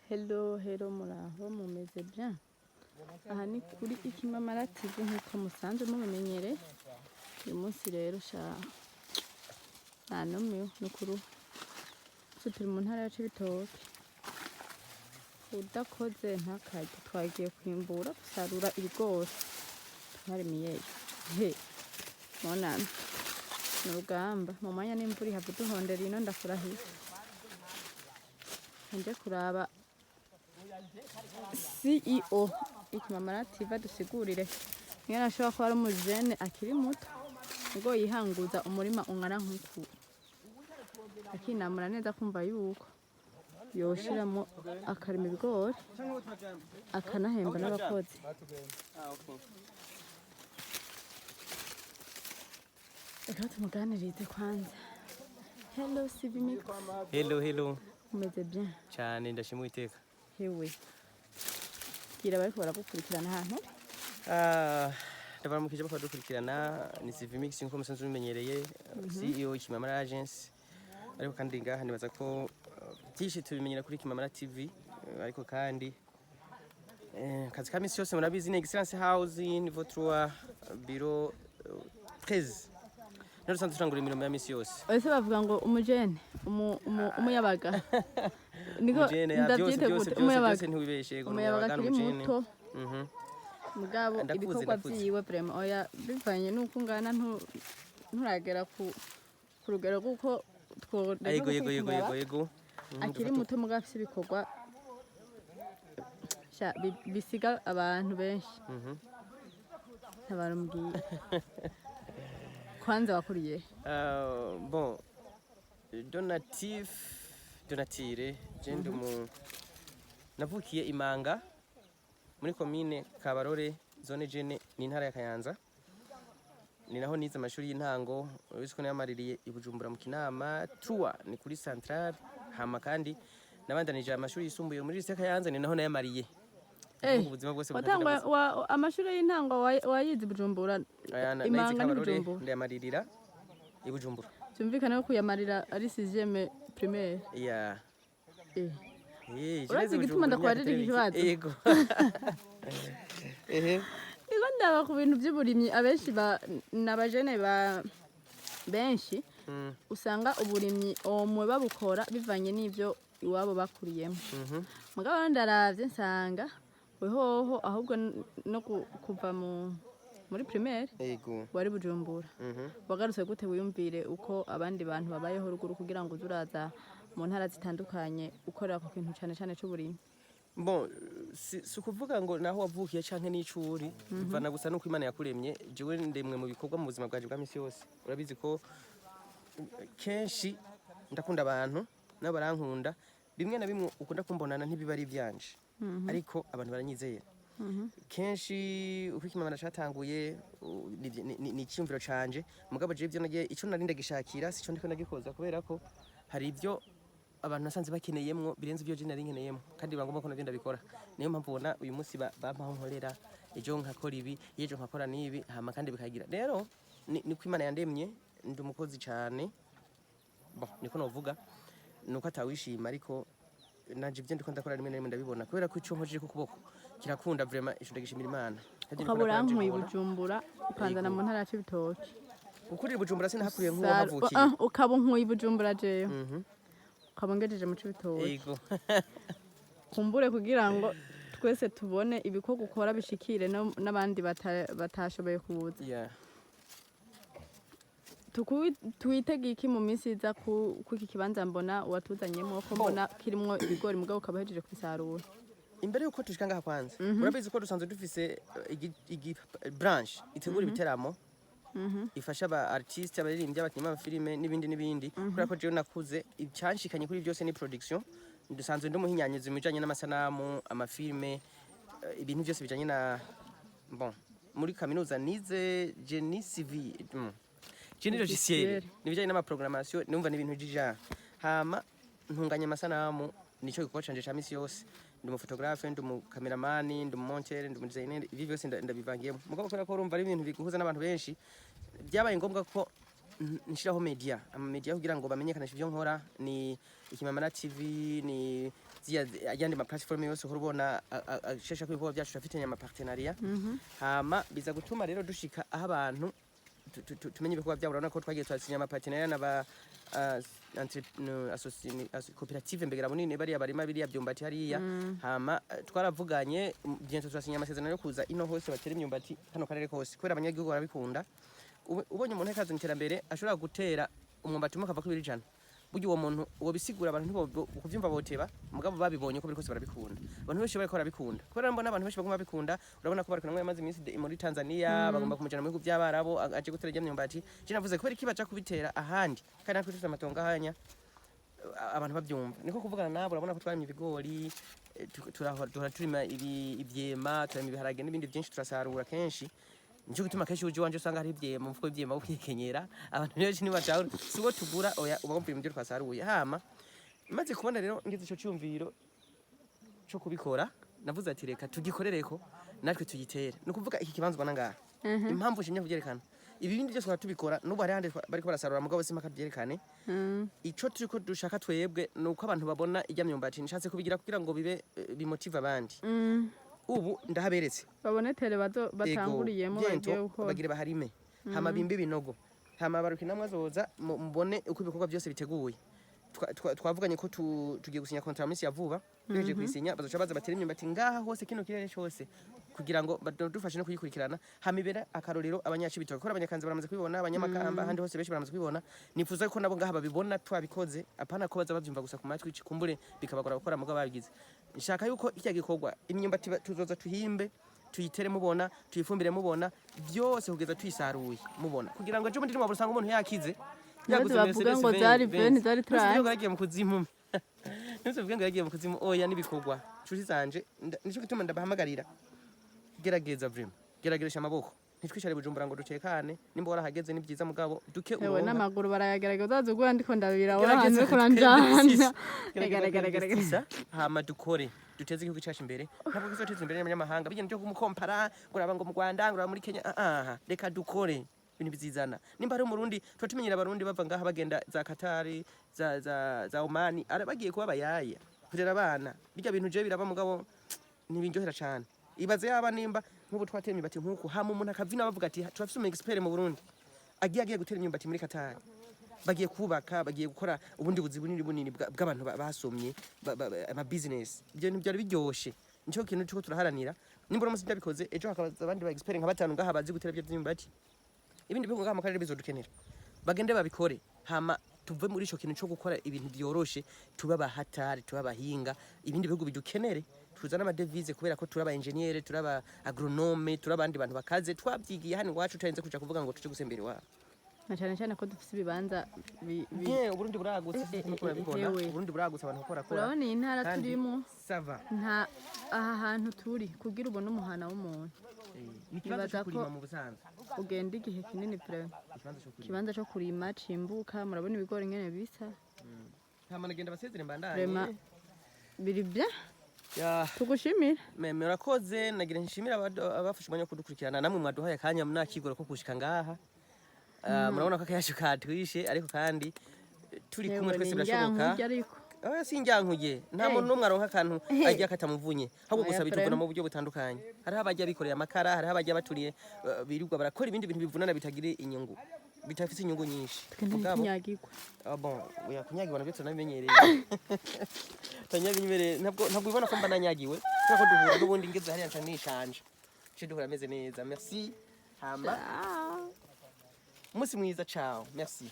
Hello muraho mumeze bien. Aha ni kuri Ikimamara TV nk'uko musanzwe mubimenyere. Uyu munsi rero nanumiwe n'ukuru turi mu ntara ya Cibitoke. Udakoze ntakarye twagiye kwimbura gusarura ibigori twarimiye monana n'urugamba mu mwanya n'imvura ihava duhondera ino ndafurahiye nje kuraba CEO Ikimamara TV dusigurire niyo nashobora kuba ari umujene akiri muto ngo yihanguza umurima ungana nk'uku akinamura neza kumva yuko yoshiramo akarima ibigori akanahemba n'abakozi. Reka tumuganirize kwanza. Hello Sivimix. Hello. Umeze bien? Cyane ndashimwe iteka. Hewe. Gira bariko baragukurikirana ahantu? Ndabaramukije bako dukurikirana ni Sivimix nko musanzwe bimenyereye CEO Ikimamara Agency. Ariko kandi ngaha nibaza ko byinshi tubimenyera kuri Ikimamara TV ariko kandi kazi kamisi yose murabizi ni Excellence House niveau 3 bureau 13. Narusanzwe turangura imirimo ya misi yose. Ese bavuga ngo umujene umuyabaga. Niko ndabyite gute umuyabaga ntiwibeshe ngo umuyabaga kiri muto. Mugabo ibikorwa byiwe vraiment oya bivanye nuko ngana nturagera ku rugero kuko Yego. Akiri muto mugafise ibikorwa bisiga abantu benshi. Ntabarumbwiye. Kwanza wakuriye? Bon, Donatire, jende navukiye Imanga muri commune Kabarore zone jene ni ntara ya Kayanza. Ni naho nize amashuri y'intango wiziko nayamaririye ibujumbura mu Kinama Trua ni kuri Central hama kandi nabandanije amashuri yisumbuye muri Lycée Kayanza ni naho nayamariye. Ubuzima bwose watangwa amashuri y'intango wayize Bujumbura Imanga ni Bujumbura ndayamarira ibujumbura. Cyumvikana ko kuyamarira ari 6e primaire. Yeah. Urazi gituma ndakwarira ikibazo. Yego. Ego ndaba ku bintu by'uburimyi abenshi nabajene benshi usanga uburimyi omwe babukora bivanye n'ivyo iwabo bakuriyemo. Mugabo ndaravye nsanga wehoho ahubwo no kuva muri primaire wari Bujumbura. Wagarutse gute wiyumvire uko abandi bantu babayeho ruguru kugira ngo uzuraza mu ntara zitandukanye ukorera ku kintu cyane cy'uburimyi? Bon, si kuvuga ngo naho wavukiye canke n'icuri bivana gusa nuko Imana yakuremye. Jewe ndemwe mu bikorwa mu buzima bwaje bwa misi yose. Urabizi ko kenshi ndakunda abantu nabo barankunda bimwe na bimwe ukunda kumbonana ntibiba ari vyanje ariko abantu baranyizera. Kenshi uko Ikimamara cyatanguye ni icyumviro canje mugabo je ivyo nagiye ico narinda gishakira sico ndiko nagikoza kubera ko hari ivyo abantu nasanze bakeneyemwo birenze ivyo je nari nkeneyemwo kandi bangomba ko navyo ndabikora. Niyo mpamvu ubona uyu munsi bampaho nkorera ejo nkakora ibi ejo nkakora nibi hama kandi bikagira. Rero niko Imana yandemye ndi umukozi cyane. Bon niko novuga nuko atawishima ariko nanje ivyo ndiko ndakora rimwe na rimwe ndabibona kubera ko ico nkojeje ku kuboko kirakunda vraiment ico ndagishimira Imana. Ukabura nk'uyu Bujumbura ukanzana mu ntara ya Cibitoke. Ukuri Bujumbura sinahakuriye nk'uwo havukiye. Ukaba nk'uyu Bujumbura jeyo. Ukabongejeje mu Cibitoke. Yego. Kumbure kugira ngo twese tubone ibikorwa ukora bishikire n'abandi batashoboye kubuza. Yeah. Twitege iki mu minsi iza ku iki kibanza mbona watuzanyemo ko mbona kirimo ibigori mugabo ukabahejeje kubisarura? Imbere yuko tushika ngaha kwanza urabizi ko dusanzwe dufise branch itegura ibiteramo ifasha aba artiste abaririmbyi abakinnyi b'amafilime n'ibindi kubera ko jewe nakuze icyanshikanye kuri byose ni production. Dusanzwe ndumuhinyanyizo imijanye n'amasanamu amafilime ibintu byose bijanye na bon muri kaminuza nize Génie Civil Génie logiciel nibijanye n'amaprogrammation numva n'ibintu jija hama ntunganya amasanamu nico gikorwa canje ca misi yose. Ndi umufotographe ndi umukameramani ndi umumontere ndi umudesigner ibi byose ndabivangiyemo mugabo kubera ko urumva ari ibintu biguhuza n'abantu benshi byabaye ngombwa ko nshiraho media amamedia kugira ngo bamenyekanishe ivyo nkora ni Ikimamara TV ni ayandi ma platform yose urubona ashesha ko ibikorwa byacu afitanye ama partenariat hama biza gutuma rero dushika aho abantu tumenye ibikorwa byabo urabona ko twagiye twasinya ama partenariat n'aba cooperative mbegera bunini bari abarima biriya byumbati hariya hama twaravuganye bientôt twasinya amasezerano yo kuza ino hose batera imyumbati hano karere kose kubera abanyagihugu barabikunda ubonye umuntu akaza iterambere ashobora gutera umwumbati umwe akava kuri 100 buryo uwo muntu uwo bisigura abantu ntibo kuvyumva boteba mugabo babibonye ko biri kose barabikunda abantu benshi bariko barabikunda kubera mbona abantu benshi baguma babikunda urabona ko bariko yamaze iminsi muri Tanzania bagomba kumujana mu bihugu by'abarabo aje gutera imyumbati je navuze kubera kibaca kubitera ahandi kandi natwe tufite amatongo hanya abantu babyumva niko kuvugana nabo urabona ko twarimye ibigori turima ivyema turima ibiharage n'ibindi byinshi turasarura kenshi Njo gituma kenshi uje wanje usanga hari ivyema mu fuko ivyema ukikenyera abantu benshi ni bacahura sibo tugura oya ubagomba ibyo twasaruye hama maze kubona rero ngize ico cyumviro cyo kubikora navuze ati reka tugikorereko natwe tugitere no kuvuga iki kibanzwa nangaha impamvu shimye kuvyerekana ibi bindi byose twabikora nubu hari hande bariko barasarura mugabo sima kabyerekane ico turiko dushaka twebwe nuko abantu babona ijya myumbati nishatse kubigira kugira ngo bibe bimotive abandi ubu ndahaberetse babone tele batanguriyemo bagiye uko bagire baharime hama bimbe binogo hama baruki namwe azoza mubone uko ibikorwa byose biteguye twavuganye ko tugiye gusinya contrat minsi ya vuba beje kwisinya bazoca baza batera imyumbati ngaha hose kino kirere cyose kugira ngo badufashe no kuyikurikirana hamibera akarorero abanyaci bitoke ko abanyakanze baramaze kubibona abanyamakamba handi hose benshi baramaze kubibona nifuza ko nabo ngaha babibona twabikoze apana ko baza bavyumva gusa ku matwi kumbure bikabagora gukora mugo babigize nshaka yuko iki gikorwa imyumbati tuzoza tuhimbe tuyitere mubona tuyifumbire mubona byose kugeza tuyisaruye mubona kugira ngo ejo mundi mwabura usanga umuntu yakize bavuga ngo zari veni zari try yagiye mu kuzimu nese vuga ngo yagiye mu kuzimu oya nibikorwa nshuti zanje nico gituma ndabahamagarira gerageza vrima gerageresha amaboko ntitwishare Bujumbura ngo dutekane nimba warahageze ni byiza mugabo duke uronka n'amaguru barayagerageza uzugura ndiko ndabira wahanze kuranjana gerageza hama dukore duteze igihugu cyacu imbere ntabwo kizoteza imbere y'abanyamahanga bigenda byo kumukompara nguraba ngo mu Rwanda nguraba muri Kenya reka dukore ibintu bizizana nimba ari umurundi twatumenyera abarundi bava ngaha bagenda za Katari za Omani arabagiye kuba bayaya kurera abana bijya bintu je biraba mugabo nibinjohera cyane ibaze yaba nimba nk'ubu twateye imyumbati nk'uko hama umuntu akavina bavuga ati turafise expert mu Burundi agiye gutera imyumbati muri Katari bagiye kubaka bagiye gukora ubundi buzi bunini bw'abantu basomye ama business ibyo byari biryoshe nico kintu cyo turaharanira nimba uramutse ndabikoze ejo hakabaza abandi ba expert nka batanu ngaha bazi gutera ibyo by'imyumbati ibindi bihugu ngaha mu karere bizodukenera bagende babikore hama tuve muri ico kintu cyo gukora ibintu byoroshe tubaba hatari tubaba hinga ibindi bihugu bidukenere tuzana ama devise kubera ko turaba engineer turaba agronome turabandi bantu bakaze twabyigiye hano wacu utarenze kuja kuvuga ngo tuje gusembere wa na cyane ko dufite ibibanza Burundi buragutse nuko babibona Burundi buragutse abantu bakora urabona iyi ntara turimo sava nta aha hantu turi kugira ubone umuhana w'umuntu nibaza ko mu busanzwe ugenda igihe kinini pre kibanza cyo kurima cimbuka murabona ibigori ngene bisa hamana genda basezere mbandanye biri bya ya tugushimira murakoze nagira nshimira abafashe umwanya kudukurikirana namwe mwaduhaye kanya munakigoro ko kushika ngaha murabona ko akayashu katwishe ariko kandi turi kumwe twese birashoboka oya sinjyankuye nta muntu numwe aronka akantu ajya katamuvunye ahubwo gusa bituvuna mu buryo butandukanye hari abajya bikoreye amakara hari abajya baturiye birirwa barakora ibindi bintu bivunana bitagire inyungu bitafite inyungu nyinshi kunyagirwa bon oya kunyagirwa nabyo tunabimenyereye tanyabinyereye ntabwo ibona ko mba nanyagiwe kuko duhura n'ubundi ngeze hariya cyane nishanje cyo duhura ameze neza merci hamba umunsi mwiza ciao merci